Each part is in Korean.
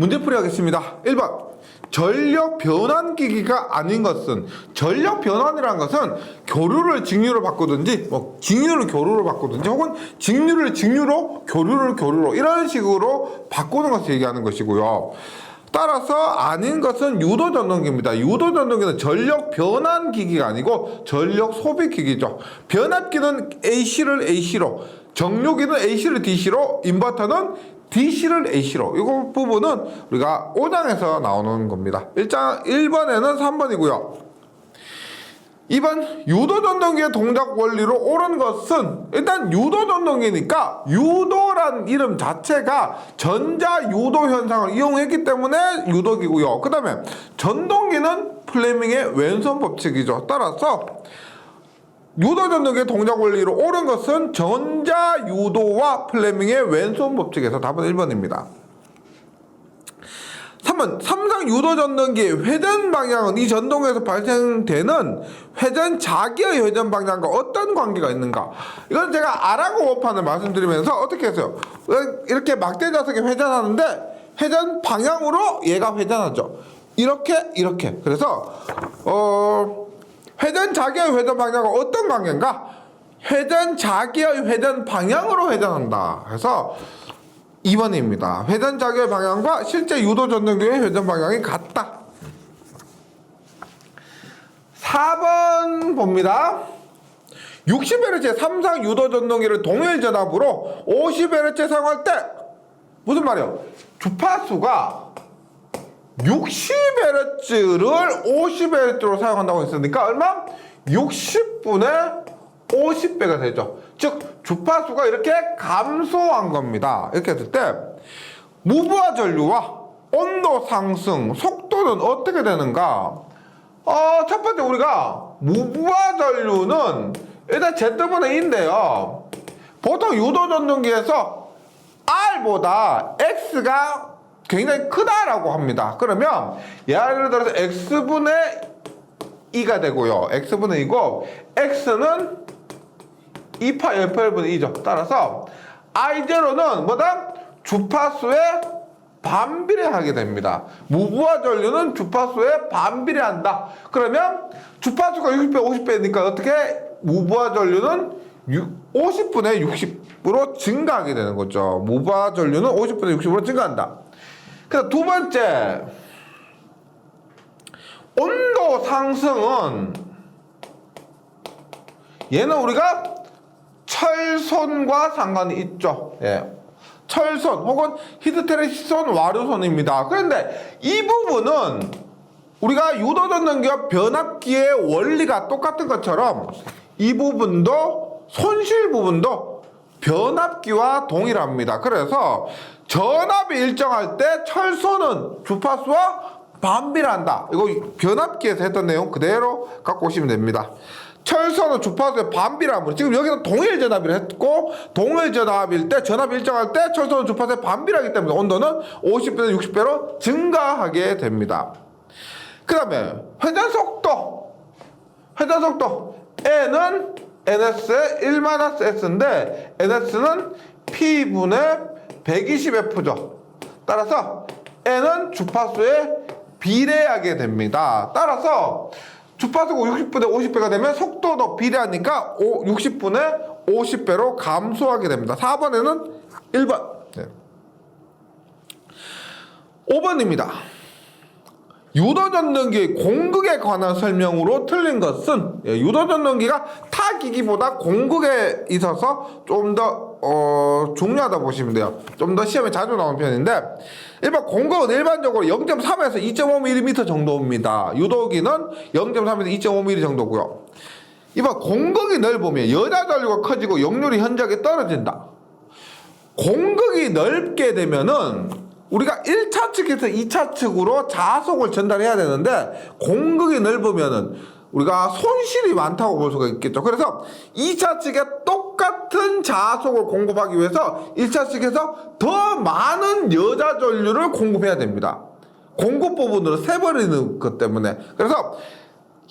문제풀이 하겠습니다. 1번 전력 변환기기가 아닌 것은, 전력 변환이라는 것은 교류를 직류로 바꾸든지 직류를 교류로 바꾸든지 혹은 직류를 직류로 교류를 교류로 이런 식으로 바꾸는 것을 얘기하는 것이고요. 따라서 아닌 것은 유도전동기입니다. 유도전동기는 전력 변환기기가 아니고 전력 소비기기죠. 변압기는 AC를 AC로, 정류기는 AC를 DC로, 인버터는 DC를 AC로. 이 부분은 우리가 5장에서 나오는 겁니다. 1번에는 3번이고요. 2번 유도전동기의 동작 원리로 옳은 것은, 일단 유도전동기니까 유도란 이름 자체가 전자유도 현상을 이용했기 때문에 유도기고요. 그 다음에 전동기는 플레밍의 왼손 법칙이죠. 따라서 유도전동기의 동작 원리로 옳은 것은 전자유도와 플레밍의 왼손 법칙에서 답은 1번입니다. 3번 삼상 유도전동기의 회전 방향은 이 전동에서 발생되는 회전 자기의 회전 방향과 어떤 관계가 있는가? 이건 제가 아라고법판을 말씀드리면서 어떻게 했어요? 이렇게 막대 좌석이 회전하는데 회전 방향으로 얘가 회전하죠. 이렇게. 그래서 회전 자기의 회전 방향과 어떤 관계인가? 회전 자기의 회전 방향으로 회전한다. 그래서 2번입니다. 회전 자기의 방향과 실제 유도전동기의 회전 방향이 같다. 4번 봅니다. 60Hz의 삼상 유도전동기를 동일 전압으로 50Hz 사용할 때 무슨 말이에요? 주파수가 60Hz를 50Hz로 사용한다고 했으니까 얼마? 60분의 50배가 되죠. 즉 주파수가 이렇게 감소한 겁니다. 이렇게 했을 때 무부하 전류와 온도 상승, 속도는 어떻게 되는가? 첫 번째 우리가 무부하 전류는 일단 Z분의 E인데요. 보통 유도전동기에서 R보다 X가 굉장히 크다라고 합니다. 그러면 예를 들어서 X분의 E가 되고요. X분의 E고 X는 2파 18분의 2죠. 따라서 I0는 뭐다? 주파수에 반비례하게 됩니다. 무부하 전류는 주파수에 반비례한다. 그러면 주파수가 60배, 50배니까 어떻게? 무부하 전류는 50분의 60으로 증가하게 되는 거죠. 무부하 전류는 50분의 60으로 증가한다. 그래서 두 번째, 온도 상승은 얘는 우리가 철손과 상관이 있죠. 예. 철손 혹은 히스테레시손 와류손입니다. 그런데 이 부분은 우리가 유도전동기와 변압기의 원리가 똑같은 것처럼 이 부분도 손실 부분도 변압기와 동일합니다. 그래서 전압이 일정할 때 철손은 주파수와 반비례한다. 이거 변압기에서 했던 내용 그대로 갖고 오시면 됩니다. 철선은 주파수의 반비례함으로, 지금 여기는 동일 전압이라 했고 동일 전압일 때, 전압이 일정할 때 철선은 주파수의 반비례하기 때문에 온도는 50배에서 60배로 증가하게 됩니다. 그 다음에 회전속도 N은 NS의 1-S인데 NS는 P분의 120F죠. 따라서 N은 주파수에 비례하게 됩니다. 따라서 주파수가 60분의 50배가 되면 속도도 비례하니까 60분의 50배로 감소하게 됩니다. 4번에는 1번. 네. 5번입니다. 유도전동기의 공극에 관한 설명으로 틀린 것은, 유도전동기가 타 기기보다 공극에 있어서 좀 더 중요하다 보시면 돼요. 좀 더 시험에 자주 나오는 편인데, 1번 공극은 일반적으로 0.3에서 2.5mm 정도입니다. 유도기는 0.3에서 2.5mm 정도고요. 2번 공극이 넓으면 여자 전류가 커지고 역률이 현저하게 떨어진다. 공극이 넓게 되면은 우리가 1차 측에서 2차 측으로 자속을 전달해야 되는데 공극이 넓으면은 우리가 손실이 많다고 볼 수가 있겠죠. 그래서 2차 측에 똑같은 자속을 공급하기 위해서 1차 측에서 더 많은 여자 전류를 공급해야 됩니다. 공급 부분으로 세버리는 것 때문에. 그래서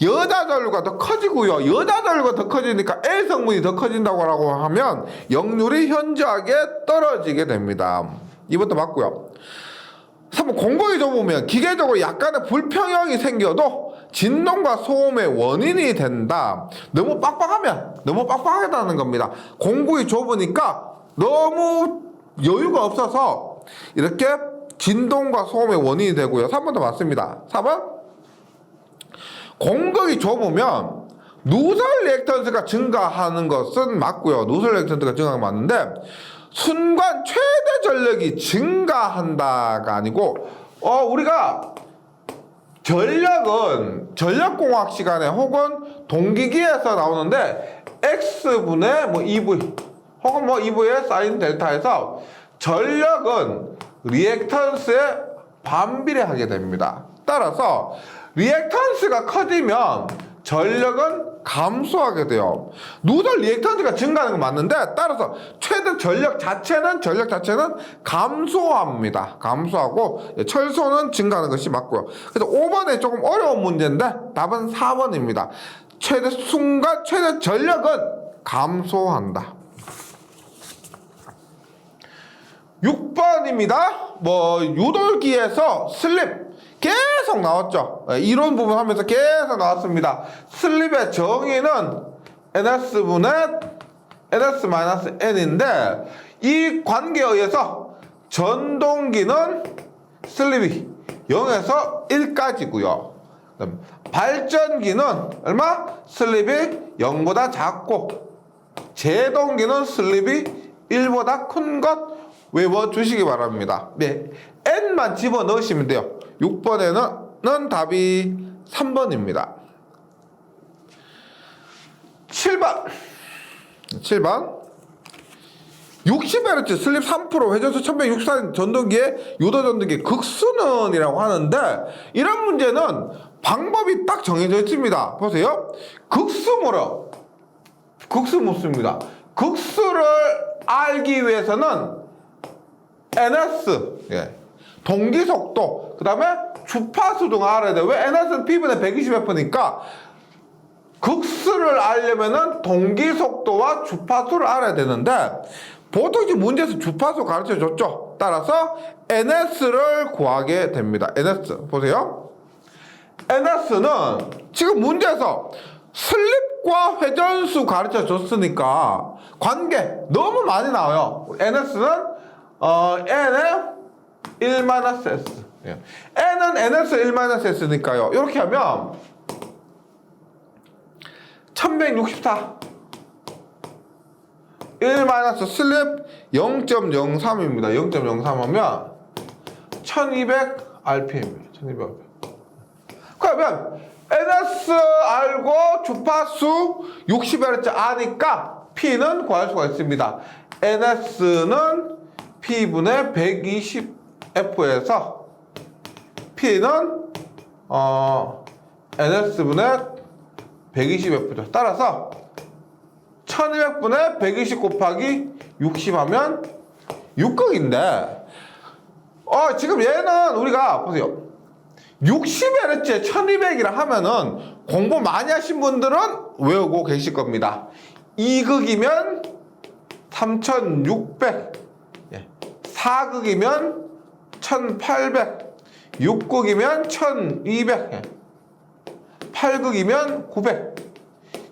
여자 전류가 더 커지고요. 여자 전류가 더 커지니까 L 성분이 더 커진다고 하면 역률이 현저하게 떨어지게 됩니다. 이것도 맞고요. 3번 공극이 좁으면 기계적으로 약간의 불평형이 생겨도 진동과 소음의 원인이 된다. 너무 빡빡하다는 겁니다. 공극이 좁으니까 너무 여유가 없어서 이렇게 진동과 소음의 원인이 되고요. 3번도 맞습니다. 4번 공극이 좁으면 누설 리액턴스가 증가하는 것은 맞고요. 누설 리액턴스가 증가하는 건 맞는데 순간 최대 전력이 증가한다가 아니고 우리가 전력은 전력공학 시간에 혹은 동기기에서 나오는데 X분의 뭐 EV 혹은 뭐 EV의 사인 델타에서 전력은 리액턴스에 반비례하게 됩니다. 따라서 리액턴스가 커지면 전력은 감소하게 돼요. 누설 리액턴스가 증가하는 건 맞는데 따라서 최대 전력 자체는 감소합니다. 감소하고 철소는 증가하는 것이 맞고요. 그래서 5번에 조금 어려운 문제인데 답은 4번입니다. 최대 전력은 감소한다. 6번입니다. 뭐 유돌기에서 슬립 계속 나왔죠. 이론 부분 하면서 계속 나왔습니다. 슬립의 정의는 ns-n인데 이 관계에 의해서 전동기는 슬립이 0에서 1까지고요. 발전기는 얼마? 슬립이 0보다 작고 제동기는 슬립이 1보다 큰 것 외워주시기 바랍니다. 네, n만 집어넣으시면 돼요. 6번에는 답이 3번입니다. 7번 60Hz 슬립 3% 회전수 1164 전동기의 유도 전동기 극수는이라고 하는데 이런 문제는 방법이 딱 정해져 있습니다. 보세요. 극수 묻습니다. 극수를 알기 위해서는 ns 동기속도 그 다음에 주파수 등 알아야 돼요. 왜 ns는 p분의 120F니까 극수를 알려면은 동기속도와 주파수를 알아야 되는데 보통 이제 문제에서 주파수 가르쳐 줬죠. 따라서 ns를 구하게 됩니다. ns 보세요. ns는 지금 문제에서 슬립과 회전수 가르쳐 줬으니까 관계 너무 많이 나와요. ns는 n의 1-s n은 ns 1-s니까요. 이렇게 하면 1164 1 슬립 0.03입니다. 0.03 하면 1200rpm입니다. 1200rpm. 그러면 ns 알고 주파수 60Hz 아니까 p는 구할 수가 있습니다. ns는 p분의 120F에서 p는 ns분의 120F죠. 따라서 1200분의 120 곱하기 60 하면 6극인데 지금 얘는 우리가 보세요. 60Hz에 1200이라 하면은 공부 많이 하신 분들은 외우고 계실 겁니다. 2극이면 3600 4극이면 1800 6극이면 1200 8극이면 900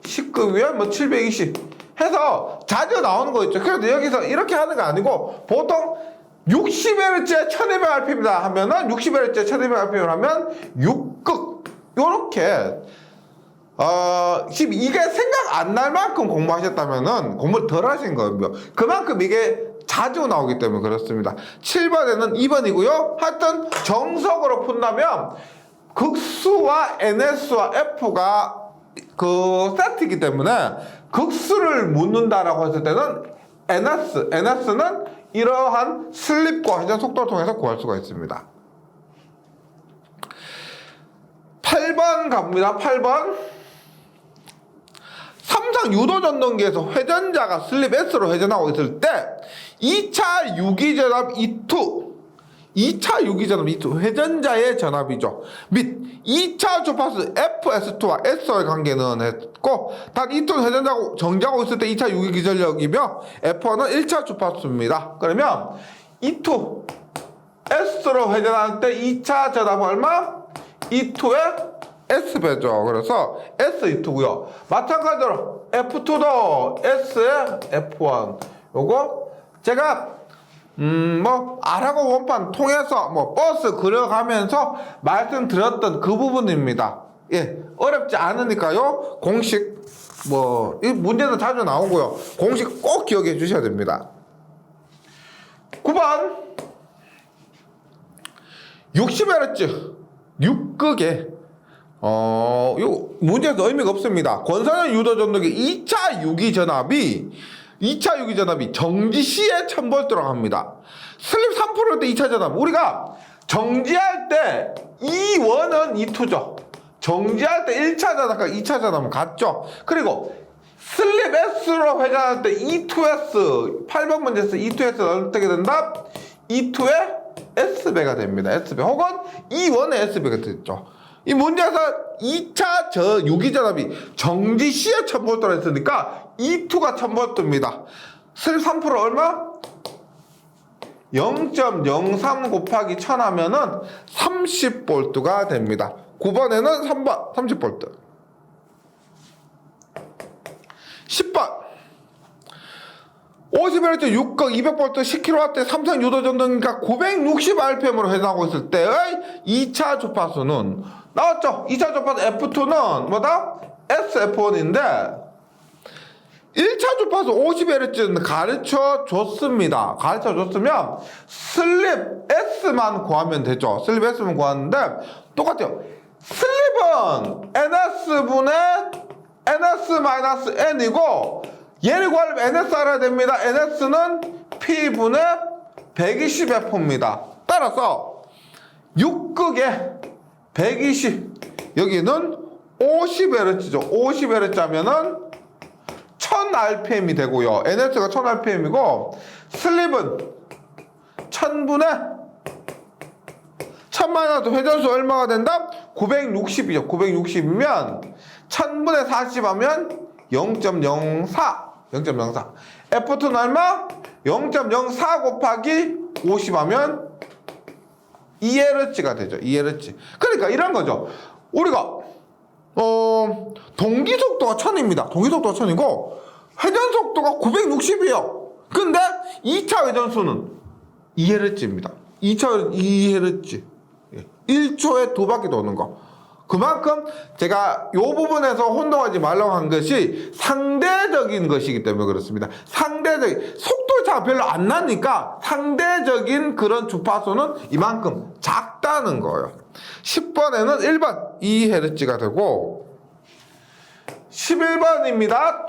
10극이면 뭐 720 해서 자주 나오는 거 있죠. 그래도 여기서 이렇게 하는 거 아니고 보통 60Hz에 1200rpm이다 하면은 60Hz에 1200rpm을 하면 6극 요렇게 지금 이게 생각 안 날 만큼 공부하셨다면은 공부를 덜 하신 거예요. 그만큼 이게 자주 나오기 때문에 그렇습니다. 7번에는 2번이고요. 하여튼 정석으로 푼다면 극수와 ns와 f가 그 세트이기 때문에 극수를 묻는다라고 했을 때는 ns는 이러한 슬립과 회전 속도를 통해서 구할 수가 있습니다. 8번 갑니다. 8번 삼성 유도 전동기에서 회전자가 슬립 S로 회전하고 있을 때 2차 유기전압 E2 회전자의 전압이죠. 및 2차 주파수 FS2와 S와의 관계는 했고 단 E2는 회전자가 정지하고 있을 때 2차 유기전력이며 F1은 1차 주파수입니다. 그러면 E2 S로 회전할 때 2차 전압 얼마? E2의 S배죠. 그래서 S2고요. 마찬가지로 F2도 S의 F1. 요거 제가 뭐 R하고 원판 통해서 뭐 버스 그려가면서 말씀드렸던 그 부분입니다. 예, 어렵지 않으니까요. 공식 뭐 이 문제도 자주 나오고요. 공식 꼭 기억해 주셔야 됩니다. 9번 60Hz 6극에 요 문제에서 의미가 없습니다. 권선형 유도 전동기 2차 유기전압이 정지 시에 1000V라고 합니다. 슬립 3%일 때 2차 전압. 우리가 정지할 때 E1은 E2죠. 정지할 때 1차 전압과 2차 전압은 같죠. 그리고 슬립 S로 회전할 때 E2S 8번 문제에서 E2S는 어떻게 된다? E2의 S배가 됩니다. S배 혹은 E1의 S배가 되죠. 이 문제에서 2차 유기전압이 정지 시에 1000V라 했으니까 E2가 1000V입니다. 슬립 3% 얼마? 0.03 곱하기 1000 하면은 30V가 됩니다. 9번에는 3번 30V. 10번 50Hz 6극 200V 10kW 삼성 유도전동기가 960rpm으로 회전하고 있을 때의 2차 주파수는 나왔죠? 2차 주파수 F2는 뭐다? SF1인데 1차 주파수 50Hz는 가르쳐 줬습니다. 가르쳐 줬으면 슬립 S만 구하면 되죠. 슬립 S만 구하는데 똑같아요. 슬립은 NS분의 NS-N이고 얘를 구하려면 NS 알아야 됩니다. NS는 P분의 120F입니다. 따라서 6극에 120 여기는 50Hz죠. 50Hz 하면은 1000rpm이 되고요. NS가 1000rpm이고 슬립은 1000분의 1000마이너스 회전수 얼마가 된다? 960이죠. 960이면 1000분의 40 하면 0.04 F2는 얼마? 0.04 곱하기 50 하면 2Hz가 되죠. 2Hz. 그러니까 이런 거죠. 우리가 동기속도가 1000입니다. 동기속도가 1000이고 회전속도가 960이에요. 근데 2차 회전수는 2Hz입니다. 2Hz. 1초에 2바퀴 도는 거. 그만큼 제가 이 부분에서 혼동하지 말라고 한 것이 상대적인 것이기 때문에 그렇습니다. 상대적인 속도 차가 별로 안 나니까 상대적인 그런 주파수는 이만큼 작다는 거예요. 10번에는 1번 2Hz가 되고 11번입니다.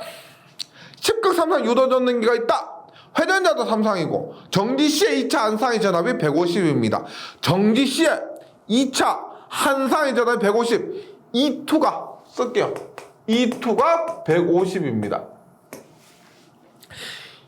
10극 삼성 유도전동기가 있다. 회전자도 삼성이고 정지 시에 2차 한상의 전압이 150입니다. 정지 시에 2차 한상의 전압이 150. E2가 쓸게요. E2가 150입니다.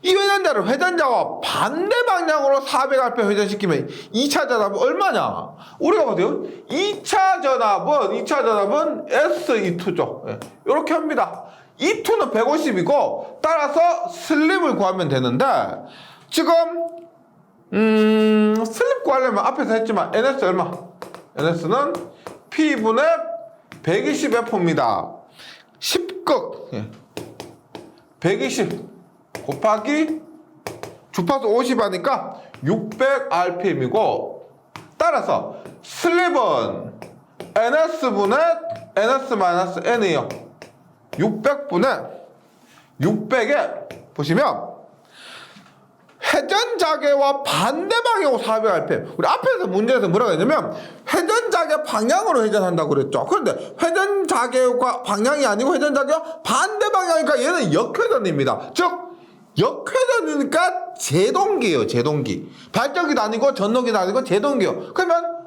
이 회전자를 회전자와 반대 방향으로 400rpm 회전시키면 2차 전압은 얼마냐? 우리가 보세요. 2차 전압은 SE2죠. 네. 이렇게 합니다. E2는 150이고 따라서 슬립을 구하면 되는데 지금 슬립 구하려면 앞에서 했지만 NS 얼마? NS는 P분의 120F입니다. 10극 120 곱하기 주파수 50 하니까 600rpm이고 따라서 슬립은 NS분의 NS-N이에요. 600분의 600에 보시면 회전자계와 반대 방향으로 400rpm. 우리 앞에서 문제에서 뭐라고 했냐면 회전자계 방향으로 회전한다고 그랬죠. 그런데 회전자계가 방향이 아니고 회전자계가 반대 방향이니까 얘는 역회전입니다. 즉 역회전이니까 제동기예요. 제동기. 발전기도 아니고 전동기도 아니고 제동기예요. 그러면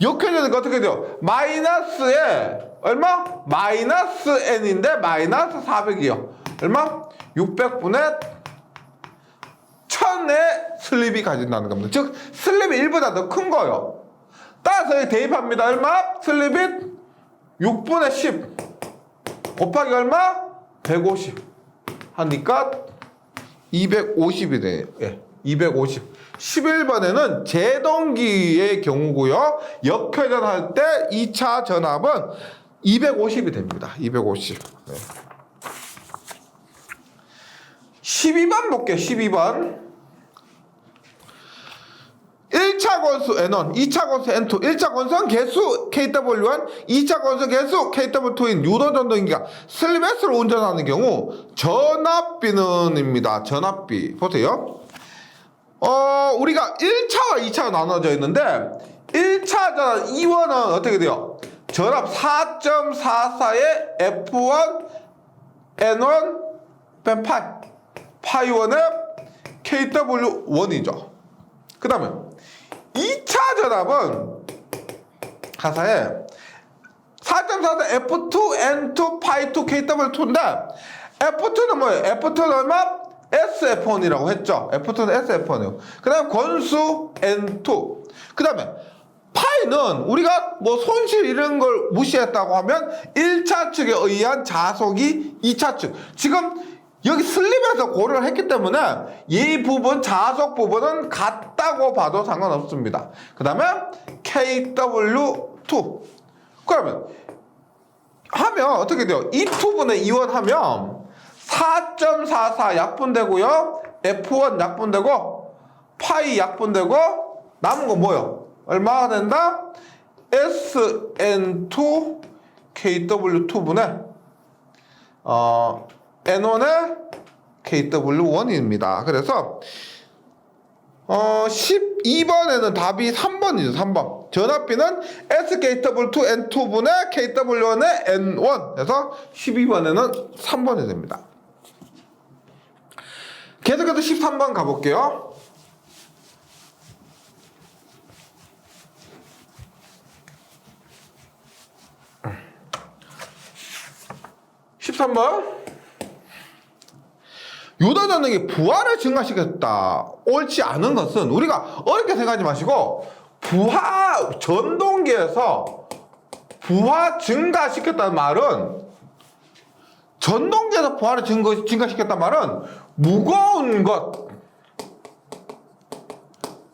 역회전이니까 어떻게 돼요? 마이너스에 얼마? 마이너스 n인데 마이너스 400이요. 얼마? 600분의 1000의 슬립이 가진다는 겁니다. 즉 슬립이 1보다 더 큰 거예요. 따라서 대입합니다. 얼마? 슬립이 6분의 10 곱하기 얼마? 150 하니까 250이 돼요. 예. 250. 11번에는 제동기의 경우고요. 역회전할 때 2차 전압은 250이 됩니다. 250. 네. 12번 볼게요. 12번. 1차 권수 N1, 2차 권수 N2, 1차 권수는 개수 KW1, 2차 권수 개수 KW2인 유도 전동기가 슬립 S로 운전하는 경우 전압비는입니다. 전압비. 보세요. 우리가 1차와 2차가 나눠져 있는데 1차 전압 E1은 어떻게 돼요? 전압 4.44의 F1 N1 뺀 파이1의 KW1이죠. 그 다음에 2차 전압은 가사에 4.44 F2 N2 파이2 KW2인데 F2는 뭐예요? F2는 얼마? SF1이라고 했죠. F2는 SF1이에요. 그 다음에 권수 N2. 그 다음에 파이는 우리가 뭐 손실 이런 걸 무시했다고 하면 1차 측에 의한 자속이 2차 측. 지금 여기 슬립에서 고려를 했기 때문에 이 부분, 자속 부분은 같다고 봐도 상관없습니다. 그 다음에 KW2. 그러면 하면 어떻게 돼요? 2분의 2원 하면 4.44 약분되고요. F1 약분되고 파이 약분되고 남은 거 뭐요? 얼마가 된다? SN2 KW2분의 N1의 KW1입니다. 그래서 12번에는 답이 3번이죠. 3번. 전압비는 SKW2 N2분의 KW1의 N1. 그래서 12번에는 3번이 됩니다. 계속해서 13번 가볼게요. 유도 전등이 부하를 증가시켰다. 옳지 않은 것은 우리가 어렵게 생각하지 마시고 전동기에서 부하 증가시켰다는 말은 전동기에서 부하를 증가시켰다는 말은 무거운 것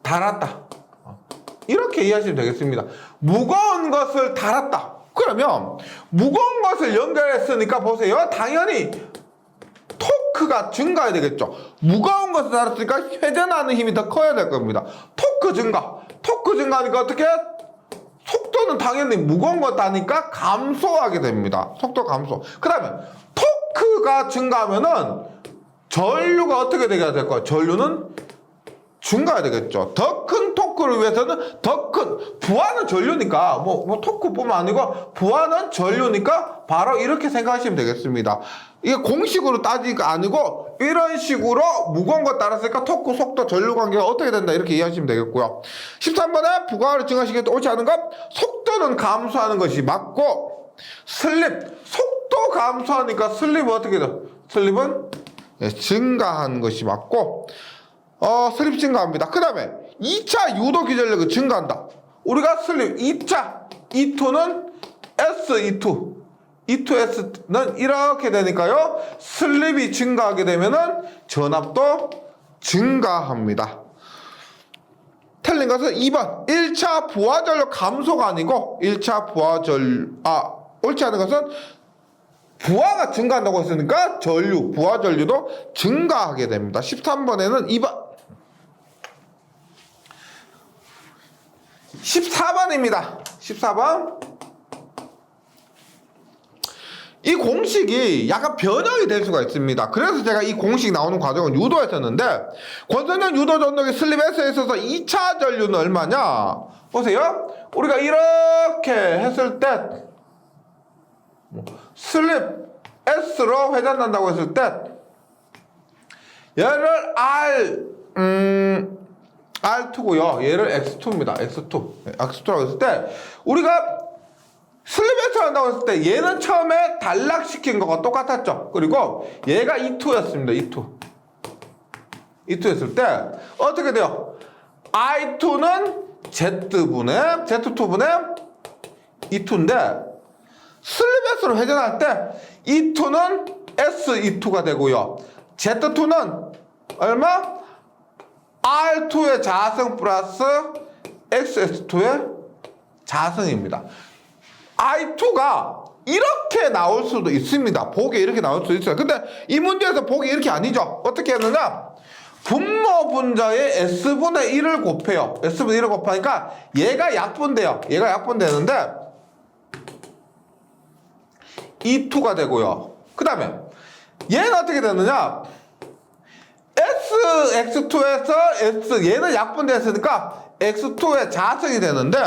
달았다. 이렇게 이해하시면 되겠습니다. 무거운 것을 달았다. 그러면 무거운 것을 연결했으니까 보세요. 당연히 토크가 증가해야 되겠죠. 무거운 것을 달았으니까 회전하는 힘이 더 커야 될 겁니다. 토크 증가하니까 어떻게? 속도는 당연히 무거운 것 다니까 감소하게 됩니다. 속도 감소. 그 다음에 토크가 증가하면은 전류가 어떻게 되게 될까요? 전류는 증가해야 되겠죠. 더 큰 토크를 위해서는 더 큰 부하는 전류니까 뭐 토크뿐만 아니고 부하는 전류니까 바로 이렇게 생각하시면 되겠습니다. 이게 공식으로 따지가 아니고 이런 식으로 무거운 것 따랐으니까 토크, 속도, 전류 관계가 어떻게 된다 이렇게 이해하시면 되겠고요. 13번에 부하를 증가시켰다 옳지 않은 것 속도는 감소하는 것이 맞고 슬립 속도 감소하니까 슬립은 어떻게 돼요? 슬립은 증가하는 것이 맞고 슬립 증가합니다. 그 다음에 2차 유도 기전력이 증가한다. 우리가 슬립 2차 E2는 SE2 E2S는 이렇게 되니까요. 슬립이 증가하게 되면은 전압도 증가합니다. 틀린 것은 2번 1차 부하전력 감소가 아니고 1차 옳지 않은 것은 부하가 증가한다고 했으니까 부하 전류도 증가하게 됩니다. 13번에는 2번 14번입니다. 14번 이 공식이 약간 변형이 될 수가 있습니다. 그래서 제가 이 공식 나오는 과정은 유도했었는데 권선형 유도 전동기 슬립 S에 있어서 2차 전류는 얼마냐? 보세요. 우리가 이렇게 했을 때 슬립 S로 회전한다고 했을 때 얘를 R2고요. 얘를 X2입니다. X2라고 했을 때 우리가 슬립에서 한다고 했을 때 얘는 처음에 단락시킨 거가 똑같았죠. 그리고 얘가 E2였습니다. E2였을 때 어떻게 돼요? I2는 Z2분의 E2인데 슬립에서로 회전할 때 E2는 SE2가 되고요. Z2는 얼마? R2의 자승 플러스 XS2의 자승입니다. I2가 이렇게 나올 수도 있습니다. 보기 이렇게 나올 수도 있어요. 근데 이 문제에서 보기 이렇게 아니죠. 어떻게 했느냐? 분모 분자의 S분의 1을 곱해요. S분의 1을 곱하니까 얘가 약분돼요. 얘가 약분되는데 E2가 되고요. 그 다음에 얘는 어떻게 되느냐? X2에서 S, 얘는 약분됐으니까 X2의 자승이 되는데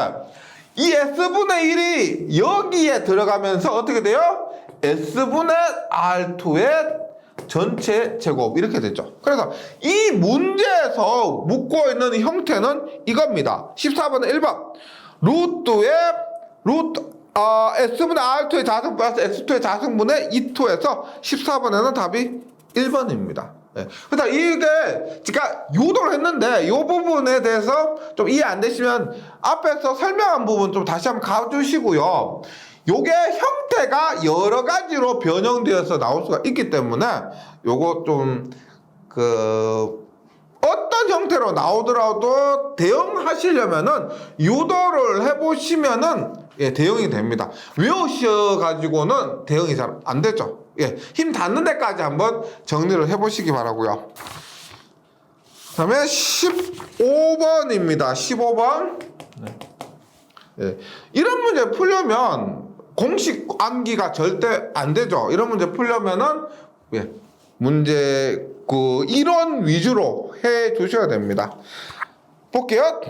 이 S분의 1이 여기에 들어가면서 어떻게 돼요? S분의 R2의 전체 제곱 이렇게 되죠. 그래서 이 문제에서 묻고 있는 형태는 이겁니다. 14번은 1번 S분의 R2의 자승 플러스 X2의 자승분의 E2에서 14번에는 답이 1번입니다. 네. 그래서 이게 제가 유도를 했는데 이 부분에 대해서 좀 이해 안 되시면 앞에서 설명한 부분 좀 다시 한번 가주시고요. 요게 형태가 여러 가지로 변형되어서 나올 수가 있기 때문에 요거 좀 어떤 형태로 나오더라도 대응하시려면은 유도를 해보시면은 예, 대응이 됩니다. 외우셔가지고는 대응이 잘 안 되죠. 예, 힘 닿는 데까지 한번 정리를 해보시기 바라고요. 다음에 15번입니다. 15번. 예, 이런 문제 풀려면 공식 암기가 절대 안 되죠. 이런 문제 풀려면은 예, 문제 이론 위주로 해 주셔야 됩니다. 볼게요.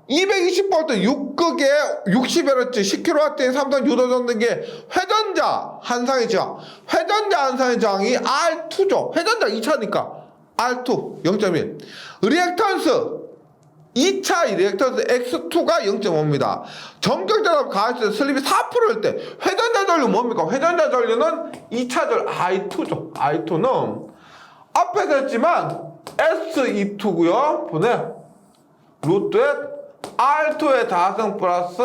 220V 6극에 60Hz 10kW의 삼성 유도전등기 회전자 한상의 저항이 R2죠. 회전자 2차니까 R2 0.1. 리액턴스 2차 리액턴스 X2가 0.5입니다. 정적전압 가했을 때 슬립이 4%일 때 회전자 전류 뭡니까? 회전자 전류는 2차 전류 I2죠. I2는 앞에서 했지만 SE2고요. 보내 루트에 R2의 자승 플러스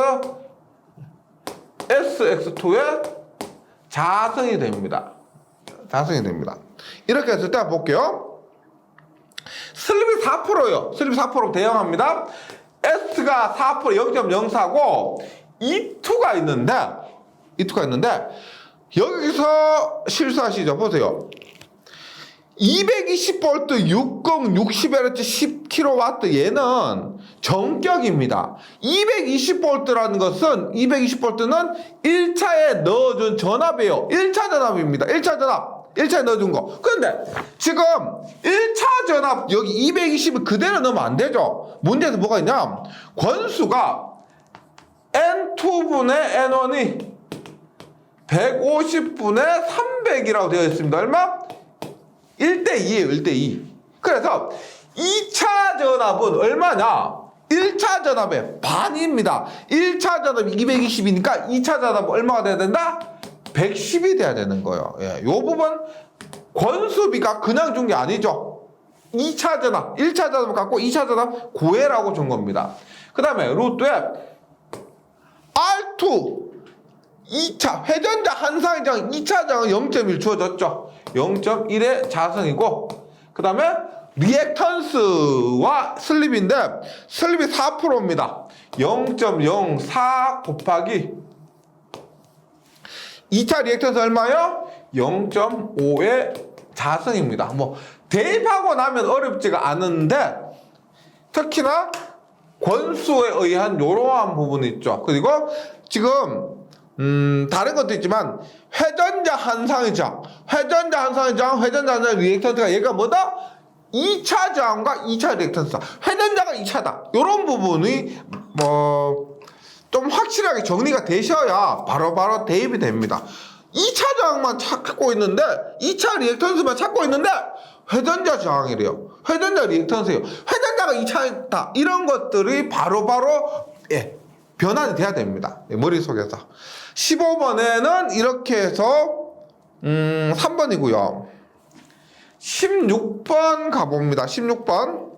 SX2의 자승이 됩니다. 자승이 됩니다. 이렇게 했을 때 볼게요. 슬립이 4%예요. 슬립이 4% 대응합니다. S가 4% 0.04고 E2가 있는데 여기서 실수하시죠. 보세요. 220V 60 60Hz 10kW 얘는 정격입니다. 220V라는 것은 220V는 1차에 넣어준 전압이에요. 1차 전압입니다. 1차에 넣어준 거. 그런데 지금 1차 전압 여기 220을 그대로 넣으면 안 되죠. 문제에서 뭐가 있냐? 권수가 N2분의 N1이 150분의 300이라고 되어 있습니다. 얼마? 1대2예요. 1대2. 그래서 2차 전압은 얼마냐? 1차 전압의 반입니다. 1차 전압이 220이니까 2차 전압은 얼마가 돼야 된다? 110이 돼야 되는 거예요. 예, 요 부분 권수비가 그냥 준 게 아니죠. 2차 전압, 1차 전압을 갖고 2차 전압 구해라고 준 겁니다. 그 다음에 루트에 R2 2차 회전자 한상의 저항 2차 저항은 0.1 주어졌죠. 0.1의 자승이고 그 다음에 리액턴스와 슬립인데 슬립이 4%입니다. 0.04 곱하기 2차 리액턴스 얼마요? 0.5의 자승입니다. 뭐 대입하고 나면 어렵지가 않은데 특히나 권수에 의한 이러한 부분이 있죠. 그리고 지금 다른 것도 있지만 회전자 한상의 저항 회전자 리액턴스가 얘가 뭐다? 2차 저항과 2차 리액턴스 회전자가 2차다. 이런 부분이 좀 확실하게 정리가 되셔야 바로바로 대입이 됩니다. 2차 저항만 찾고 있는데 2차 리액턴스만 찾고 있는데 회전자 저항이래요. 회전자 리액턴스예요. 회전자가 2차다. 이런 것들이 바로바로 예, 변환이 돼야 됩니다. 머릿속에서. 15번에는 이렇게 해서 3번이고요. 16번 가봅니다. 16번.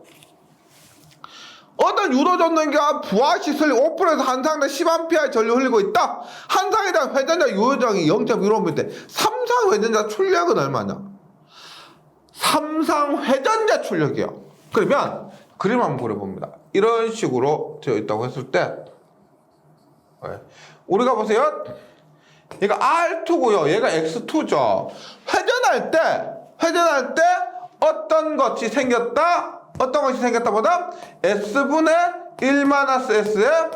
어떤 유도전등기가 부하시 슬립 5%에서 한상당 10A 전류 흘리고 있다. 한상에 대한 회전자 유효정이 0.15일 때 삼상 회전자 출력은 얼마냐? 삼상 회전자 출력이요. 그러면 그림 한번 그려봅니다. 이런 식으로 되어 있다고 했을 때 우리가 보세요. 얘가 R2고요. 얘가 X2죠. 회전할 때 어떤 것이 생겼다? 어떤 것이 생겼다보다 S분의 1-S의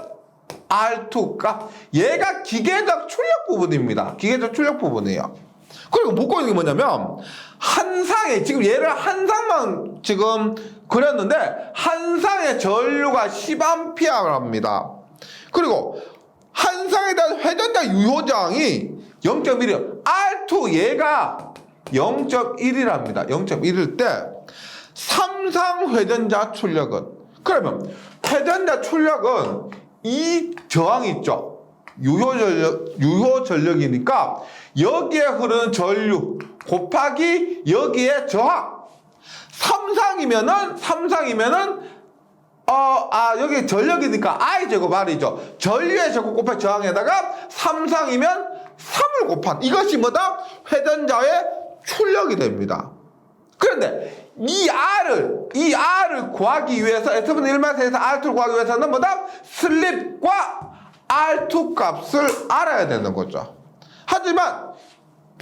R2가 얘가 기계적 출력 부분입니다. 기계적 출력 부분이에요. 그리고 묻고 있는 게 뭐냐면 한 상에 지금 얘를 한 상만 지금 그렸는데 한 상의 전류가 10A랍니다. 그리고 한 상에 대한 회전자 유효장이 0.1이에요. R2 얘가 0.1이랍니다. 0.1일 때 삼상 회전자 출력은 그러면 회전자 출력은 이 저항이 있죠. 유효 전력이니까 여기에 흐르는 전류 곱하기 여기에 저항. 삼상이면은 여기 전력이니까 I 제곱 R이죠. 전류의 제곱 곱하기 저항에다가 삼상이면 3을 곱한 이것이 뭐다? 회전자의 출력이 됩니다. 그런데 이 R을 구하기 위해서 S분의 1-S에서 R2를 구하기 위해서는 뭐다? 슬립과 R2 값을 알아야 되는 거죠. 하지만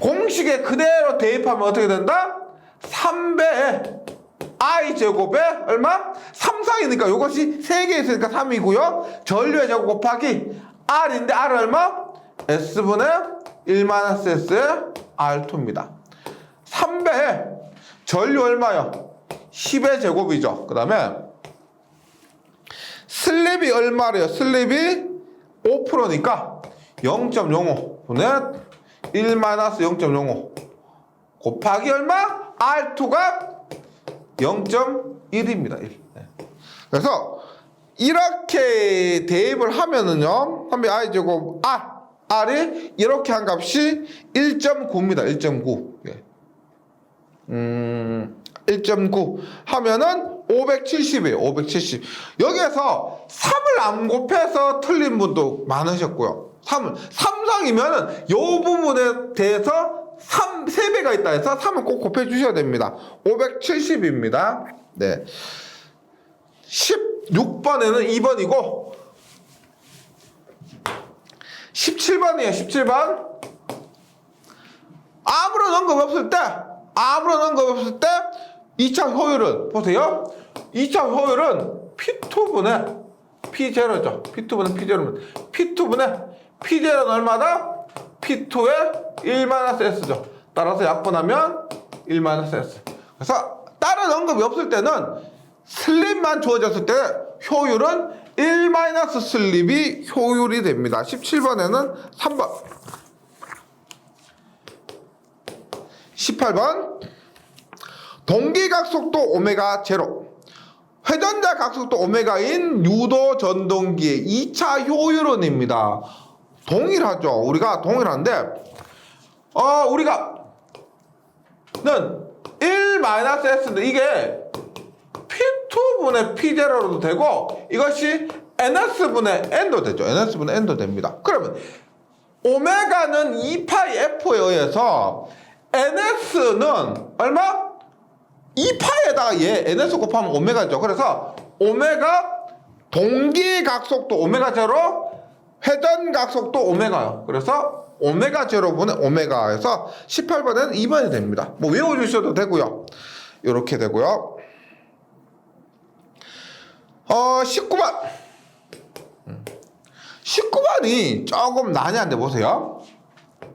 공식에 그대로 대입하면 어떻게 된다? 3배의 I 제곱에 얼마? 3상이니까 이것이 3개 있으니까 3이고요. 전류의 제곱 곱하기 R인데 R은 얼마? S분의 1-S의 R2입니다. 3배에 전류 얼마요? 10의 제곱이죠. 그 다음에 슬립이 얼마래요? 슬립이 5%니까 0.05분의 1-0.05 곱하기 얼마? R2가 0.1입니다. 1. 네. 그래서 이렇게 대입을 하면은요. 한번 I제곱 R이 이렇게 한 값이 1.9입니다. 1.9. 예. 1.9 하면은 570이에요. 570. 여기에서 3을 안 곱해서 틀린 분도 많으셨고요. 3상이면은 요 부분에 대해서 3배가 있다 해서 3을 꼭 곱해 주셔야 됩니다. 570입니다. 네. 16번에는 2번이고 17번이에요. 17번. 아무런 언급 없을 때 2차 효율은 보세요. 2차 효율은 P2분의 P0죠. P2분의 P0면 P2분의 P0는 얼마다? P2의 1-S죠. 따라서 약분하면 1-S. 그래서 다른 언급이 없을 때는 슬립만 주어졌을 때 효율은 1-슬립이 효율이 됩니다. 17번에는 3번. 18번. 동기각속도 오메가 제로. 회전자 각속도 오메가인 유도 전동기의 2차 효율원입니다. 동일하죠. 우리가 동일한데 우리가는 1-S인데 이게 P2분의 P0로도 되고 이것이 NS분의 N도 되죠. NS분의 N도 됩니다. 그러면 오메가는 2파이 F에 의해서 NS는 얼마? 2파에다가 얘 NS 곱하면 오메가죠. 그래서 오메가 동기각속도 오메가 제로 회전각속도 오메가요. 그래서 오메가 제로분의 오메가에서 18번에는 2번이 됩니다. 뭐 외워주셔도 되고요. 이렇게 되고요. 19번. 19번이 조금 난해한데 보세요.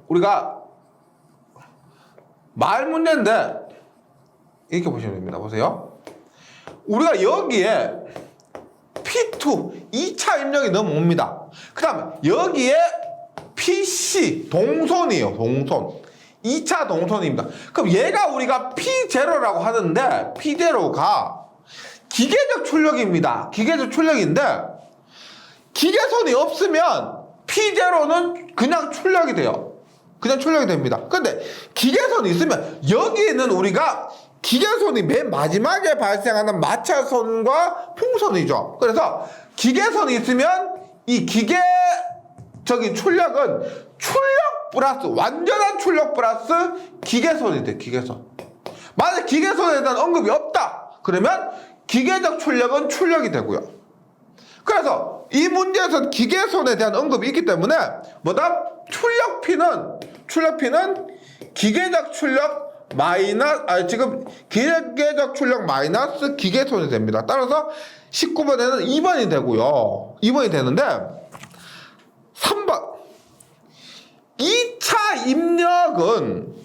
우리가 말 문제인데 이렇게 보시면 됩니다. 보세요. 우리가 여기에 P2 2차 입력이 넘어옵니다. 그 다음에 여기에 PC 동선이에요. 동선 2차 동선입니다. 그럼 얘가 우리가 P0라고 하는데 P0가 기계적 출력입니다. 기계적 출력인데 기계선이 없으면 P0는 그냥 출력이 돼요. 그냥 출력이 됩니다. 근데 기계선이 있으면 여기는 우리가 기계선이 맨 마지막에 발생하는 마찰선과 풍선이죠. 그래서 기계선이 있으면 이 기계적인 출력은 출력 플러스 완전한 출력 플러스 기계선이 돼. 기계선. 만약 기계선에 대한 언급이 없다. 그러면 기계적 출력은 출력이 되고요. 그래서 이 문제에서 기계손에 대한 언급이 있기 때문에 뭐다? 출력P는 기계적 출력 마이너스 지금 기계적 출력 마이너스 기계손이 됩니다. 따라서 19번에는 2번이 되고요. 2번이 되는데 3번 2차 입력은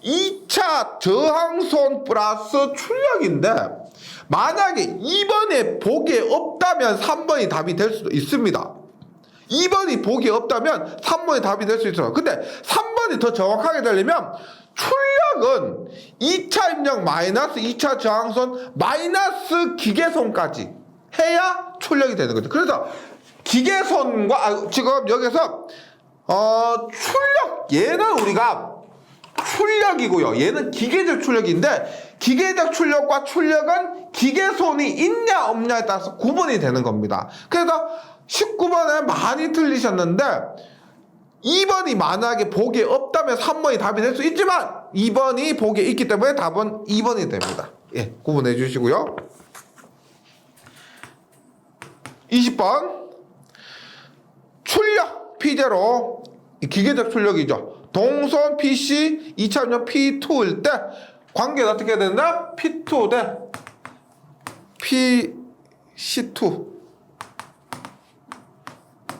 2차 저항손 플러스 출력인데 만약에 2번에 보기에 없다면 3번이 답이 될 수도 있습니다. 2번이 보기에 없다면 3번이 답이 될 수 있어요. 근데 3번이 더 정확하게 되려면 출력은 2차 입력 마이너스 2차 저항손 마이너스 기계손까지 해야 출력이 되는 거죠. 그래서 기계손과 지금 여기서 출력 얘는 우리가 출력이고요. 얘는 기계적 출력인데 기계적 출력과 출력은 기계손이 있냐 없냐에 따라서 구분이 되는 겁니다. 그래서 19번에 많이 틀리셨는데 2번이 만약에 보기에 없다면 3번이 답이 될 수 있지만 2번이 보기에 있기 때문에 답은 2번이 됩니다. 예, 구분해 주시고요. 20번 출력 P0 기계적 출력이죠. 동선 PC 2차 입력 P2일 때 관계는 어떻게 된다? P2 대 PC2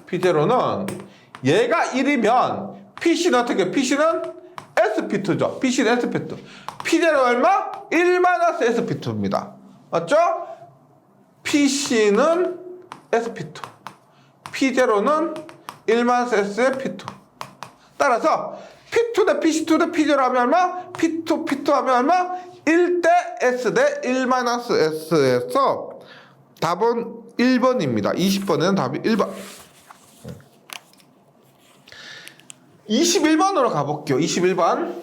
P0는 얘가 1이면 PC는 어떻게? PC는 SP2죠. PC는 SP2. P0 얼마? 1 SP2입니다. 맞죠? PC는 SP2. P0는 1 SP2. 따라서 P2 대 PC2 대 P0 하면 얼마? P2 하면 얼마? 1대 S 대 1 S에서 답은 1번입니다. 20번에는 답이 1번. 21번으로 가볼게요. 21번.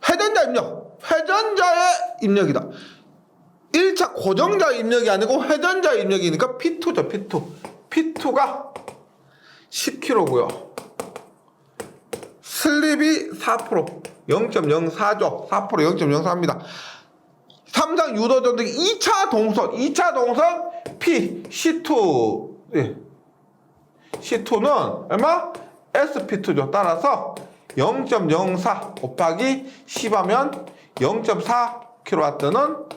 회전자 입력. 회전자의 입력이다. 1차 고정자 입력이 아니고 회전자 입력이니까 P2죠. P2가 10kg고요. 슬립이 4%, 0.04죠. 4%, 0.04입니다. 삼성 유도전등기 2차 동선 P, C2, 예. C2는 얼마? SP2죠. 따라서 0.04 곱하기 10하면 0.4kW는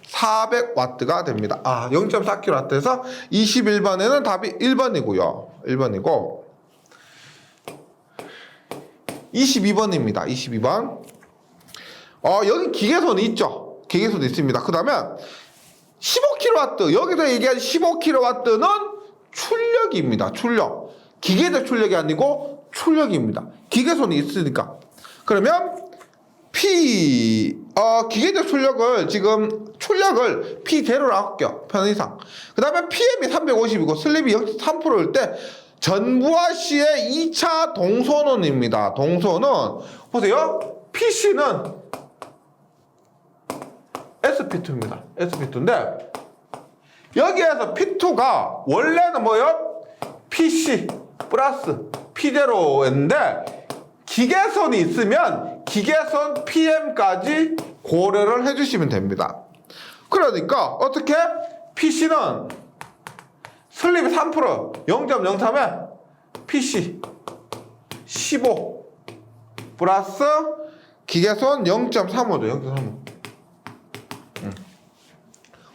400W가 됩니다. 0.4kW에서 21번에는 답이 1번이고요. 1번이고 22번입니다. 22번. 여기 기계손이 있죠. 기계손이 있습니다. 그 다음에 15kW, 여기서 얘기한 15kW는 출력입니다. 출력. 기계적 출력이 아니고 출력입니다. 기계손이 있으니까. 그러면 기계적 출력을 출력을 P0로 할게요. 편의상. 그 다음에 PM이 350이고 슬립이 0.3%일 때 전부와 C의 2차 동선원입니다. 동선은 보세요. PC는 SP2입니다. SP2인데 여기에서 P2가 원래는 뭐예요? PC 플러스 P0인데 기계선이 있으면 기계선 PM까지 고려를 해주시면 됩니다. 그러니까 어떻게? PC는 슬립이 3% 0.03에 PC 15 플러스 기계선 0.35죠. 0.35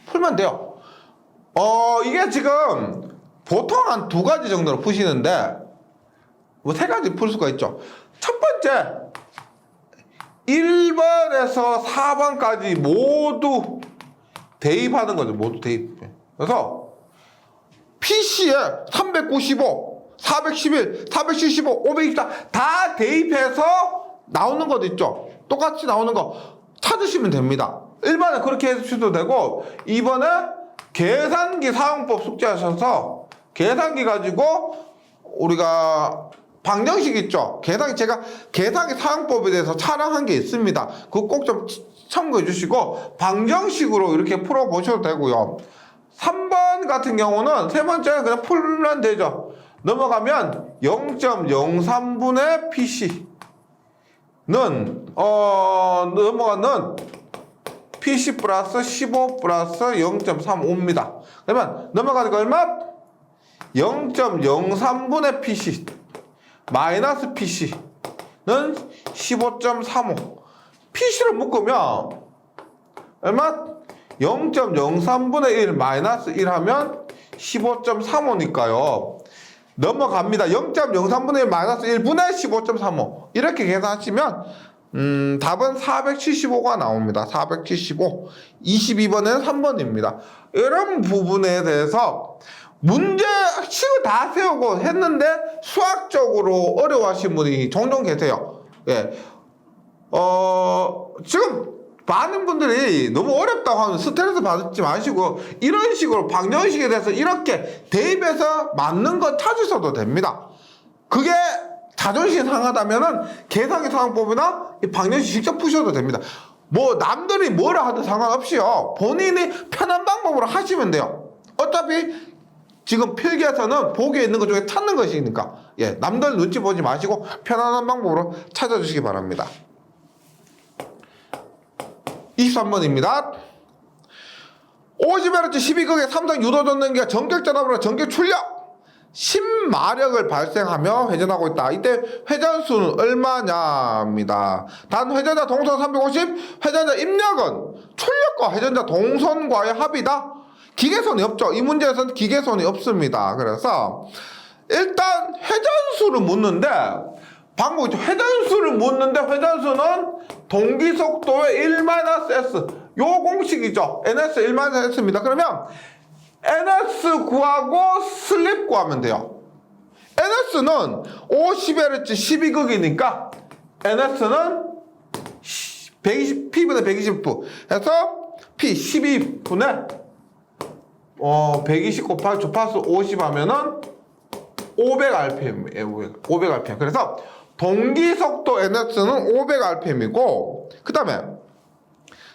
풀면 돼요. 이게 지금 보통 한 2가지 정도로 푸시는데 뭐 3가지 풀 수가 있죠. 첫 번째 1번에서 4번까지 모두 대입하는 거죠. 모두 대입. 그래서 PC에 395, 411, 475, 524 다 대입해서 나오는 것도 있죠. 똑같이 나오는 거 찾으시면 됩니다. 1번에 그렇게 해주셔도 되고 2번에 계산기 사용법 숙제하셔서 계산기 가지고 우리가 방정식 있죠. 제가 계산기 사용법에 대해서 촬영한 게 있습니다. 그거 꼭 좀 참고해 주시고 방정식으로 이렇게 풀어보셔도 되고요. 3번 같은 경우는 세 번째는 그냥 풀면 되죠. 넘어가면 0.03분의 PC는 넘어가는 PC 플러스 15 플러스 0.35입니다. 그러면 넘어가는 거 얼마? 0.03분의 PC 마이너스 PC는 15.35. PC를 묶으면 얼마? 0.03분의 1 마이너스 1 하면 15.35니까요. 넘어갑니다. 0.03분의 1 마이너스 1분의 15.35 이렇게 계산하시면 답은 475가 나옵니다. 475. 22번에는 3번입니다. 이런 부분에 대해서 문제 식을 다 세우고 했는데 수학적으로 어려워하신 분이 종종 계세요. 예. 지금 많은 분들이 너무 어렵다고 하면 스트레스 받지 마시고 이런 식으로 방정식에 대해서 이렇게 대입해서 맞는 거 찾으셔도 됩니다. 그게 자존심 상하다면은 계산기 상황법이나 이 방정식 직접 푸셔도 됩니다. 뭐 남들이 뭐라 하든 상관없이요. 본인이 편한 방법으로 하시면 돼요. 어차피 지금 필기에서는 보기에 있는 것 중에 찾는 것이니까 예, 남들 눈치 보지 마시고 편안한 방법으로 찾아주시기 바랍니다. 23번입니다. 50Hz 12극의 삼성 유도 전등기가 전격 전압으로 전격 출력 10마력을 발생하며 회전하고 있다. 이때 회전수는 얼마냐입니다. 단 회전자 동선 350, 회전자 입력은 출력과 회전자 동선과의 합이다. 기계선이 없죠. 이 문제에서는 기계선이 없습니다. 그래서 일단 회전수를 묻는데 방법이죠. 회전수를 묻는데 회전수는 동기속도의 1-s 요 공식이죠. ns 1-s입니다. 그러면 ns 구하고 슬립 구하면 돼요. ns는 50Hz 12극이니까 ns는 120, p분의 120부 해서 p 12분의 120 곱하기 주파수 50 하면은 500rpm이에요. 500rpm. 그래서 동기속도 ns는 500rpm이고 그 다음에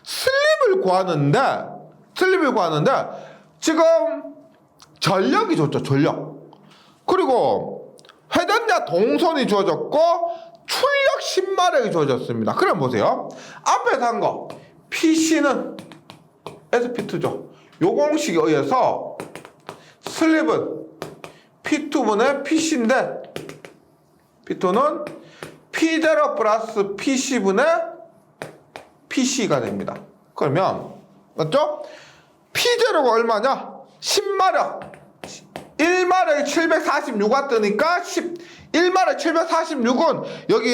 슬립을 구하는데 지금 전력이 줬죠. 전력. 그리고 회전자 동선이 주어졌고 출력 10마력이 주어졌습니다. 그럼 보세요. 앞에서 한 거 PC는 SP2죠. 요 공식에 의해서 슬립은 P2분의 PC인데 P2는 P0 플러스 PC분의 PC가 됩니다. 그러면 맞죠? P0가 얼마냐? 10마력 1마력이 746W니까 1마력 746은 여기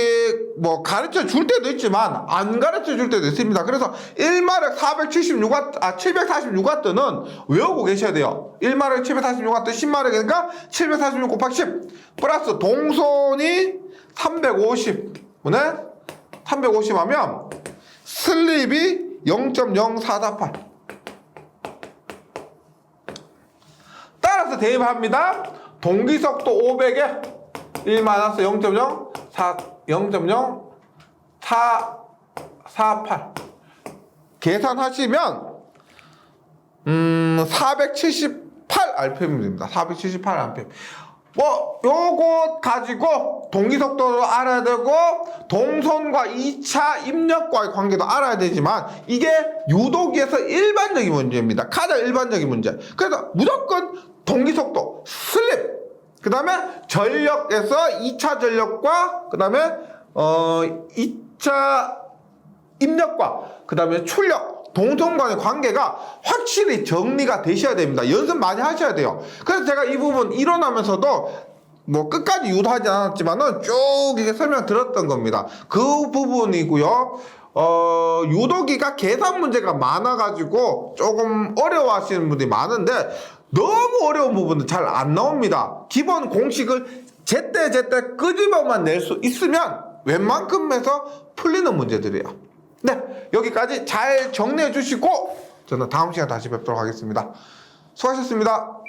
뭐 가르쳐 줄 때도 있지만 안 가르쳐 줄 때도 있습니다. 그래서 1마력 746W는 외우고 계셔야 돼요. 1마력 746W 10마력이니까 746 곱하기 10 플러스 동선이 350분의 350 하면 슬립이 0.0448 따라서 대입합니다. 동기속도 500에 0.0448 계산하시면 478rpm입니다. 478rpm. 뭐 요거 가지고 동기속도도 알아야 되고 동선과 2차 입력과의 관계도 알아야 되지만 이게 유도기에서 일반적인 문제입니다. 가장 일반적인 문제. 그래서 무조건 동기속도, 슬립, 그 다음에 전력에서 2차 전력과 그 다음에 2차 입력과 그 다음에 출력, 동선 간의 관계가 확실히 정리가 되셔야 됩니다. 연습 많이 하셔야 돼요. 그래서 제가 이 부분 이론하면서도 뭐 끝까지 유도하지 않았지만은 쭉 이렇게 설명 들었던 겁니다. 그 부분이고요. 유도기가 계산 문제가 많아가지고 조금 어려워하시는 분들이 많은데 너무 어려운 부분은 잘 안 나옵니다. 기본 공식을 제때 끄집어만 낼 수 있으면 웬만큼 해서 풀리는 문제들이에요. 네, 여기까지 잘 정리해 주시고 저는 다음 시간에 다시 뵙도록 하겠습니다. 수고하셨습니다.